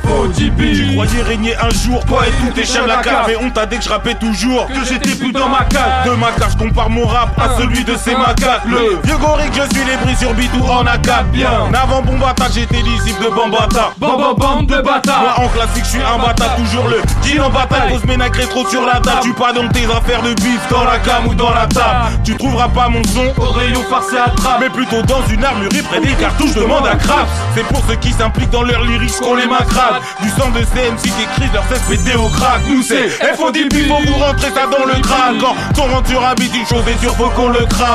FODB. Tu croyais régner un jour, toi et tous tes chiens de la cave. Mais on t'a dit que je rappais toujours, que j'étais plus dans ma case. De ma cage, je compare mon rap à celui de ces macaques. Le vieux gorique, je suis les bris sur Bidou en A4. Bien. Avant Bombata, j'étais disciple de Bambata. Bande de bâtards. Moi en classique, je suis un bâtard, toujours le jean en bataille. Pose mes nacrés trop sur la table. Tu pas dans tes affaires de bif, dans la cam ou dans la table. Tu trouveras pas mon son Au rayon farcé à trappe. mais plutôt dans une armurerie près des cartouches, demande à Craps. C'est pour ceux qui s'impliquent dans leurs lyrics qu'on les matraque. Du sang de CMC qui écrit leur cesse pété au crack. Nous c'est FODB, faut vous rentrer ça dans le crâne. Quand ton rentre sur habite, une chose est sûre, faut qu'on le crame.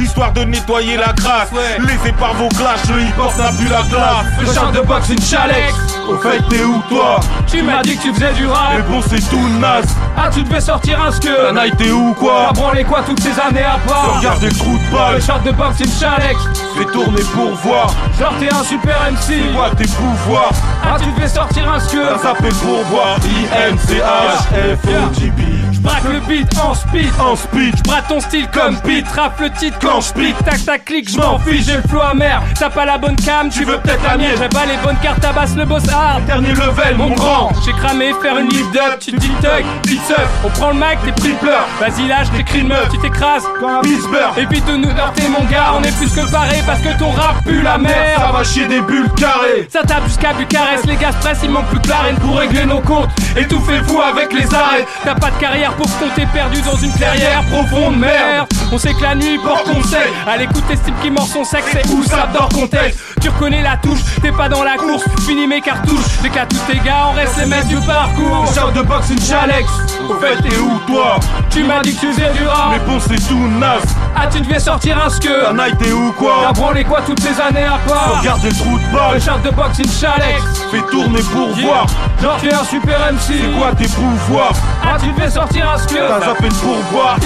Histoire de nettoyer la crasse. Laissez par vos clashs, le hip-hop n'a plus la classe. Le char de boxe, une chalex. Au fait, t'es où toi? Tu m'as dit que tu faisais du rap. Mais bon, c'est tout naze. Ah, tu devais sortir un skeu. La night, t'es où quoi? T'as branlé quoi toutes ces années à part? Regarde le trou de Le balle. char de boxe, une chalex. Fais tourner pour voir. Genre t'es un super MC. Quoi tes pouvoirs? Ah, tu devais sortir un skeu. Ça s'appelle pourvoir. INCH FODB. Braque le beat en speed. En speed. J'braque ton style comme beat. Rappe le titre quand j'pique. Tac tac clic, j'm'en fiche. J'ai le flow amer. T'as pas la bonne cam, tu veux peut-être la mienne. J'ai pas les bonnes cartes, tabasse le boss hard. Dernier level, mon grand. J'ai cramé, faire une lift up. Tu dis tug, dis seuf. On prend le mic, t'es pris de pleurs. Vas-y lâche, t'écris une meuf. Tu t'écrases Comme un Pittsburgh. évite de nous heurter mon gars. On est plus que paré parce que ton rap pue la Ça merde. va chier des bulles carrées. Ça tape jusqu'à Bucarest, les gars se pressent, il manque plus que l'arène pour régler nos comptes. Étouffez-vous avec les arrêts. T'as pas de carrière, pauvre con, t'es perdu dans une clairière profonde, merde. On sait que la nuit porte conseil. À l'écoute, tes types qui mord son sexe, c'est où ça dort contexte. Tu reconnais la touche, t'es pas dans la course. Finis mes cartouches, j'éclate tous tes gars, on reste les maîtres du parcours. Char de boxe, une chalex. Au fait, t'es où toi? Tu m'as dit que tu faisais du Mais rap. bon, c'est tout naze. Ah, tu devais sortir un skeu. La night, t'es où T'as quoi? branlé quoi toutes ces années à part? Regarde le trou de Le balle. char de boxe, une chalex. Fais tourner pour voir. Genre t'es un super MC. C'est quoi tes pouvoirs? Ah, tu devais sortir un skeu. Ça s'appelle pourvoir.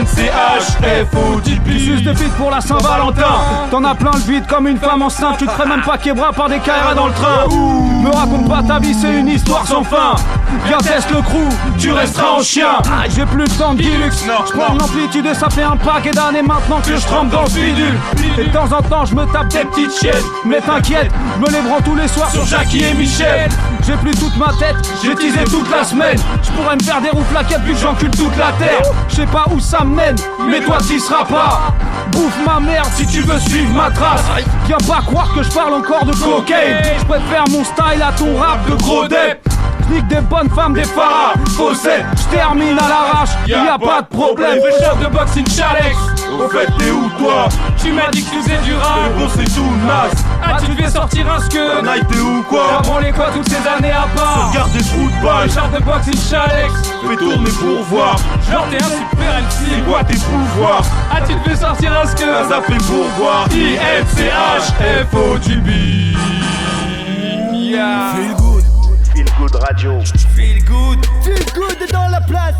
INCH FODB. Juste de feat pour la Saint-Valentin. T'en as plein le vide comme une femme enceinte. Tu te ferais même pas québra par des KRA dans le train. Me raconte pas ta vie, c'est une histoire sans fin. Viens teste le crew, Tu resteras en chien. ah, j'ai plus le temps de Dilux. Non, J'prends l'amplitude et ça fait un paquet d'années maintenant que je trempe dans le bidule. Et de temps en temps je me tape des petites chiennes. Mais t'inquiète, je me les prends tous les soirs sur Jackie et Michel. J'ai plus toute ma tête, j'ai teasé toute la semaine. Je pourrais me faire des roues plaquettes vu que j'encule toute la terre. Je sais pas où ça me mène, mais toi t'y seras pas. Bouffe ma merde si tu veux suivre ma trace. Viens pas croire que je parle encore de cocaine. Je préfère mon style à ton rap de gros dep. J'nique des bonnes femmes, des pharas, faussettes. J'termine à l'arrache, y'a pas de problème. Le char de boxe, une chalex. Au fait, t'es où toi? Tu m'as dit que tu faisais du Mais rap. bon, c'est tout naze. Ah, tu devais sortir un La skeu. night, t'es où T'as quoi? branlé quoi toutes ces années à part? Regarde des trous de Le balle. char de boxe, une chalex. Fais tourner pour voir. Genre t'es un super MC. C'est quoi tes pouvoirs? Ah, tu devais sortir un skeu. Ça s'appelle pourvoir. INCH FODB. Yeah. Feel Good Radio. Feel good. Feel good dans la place.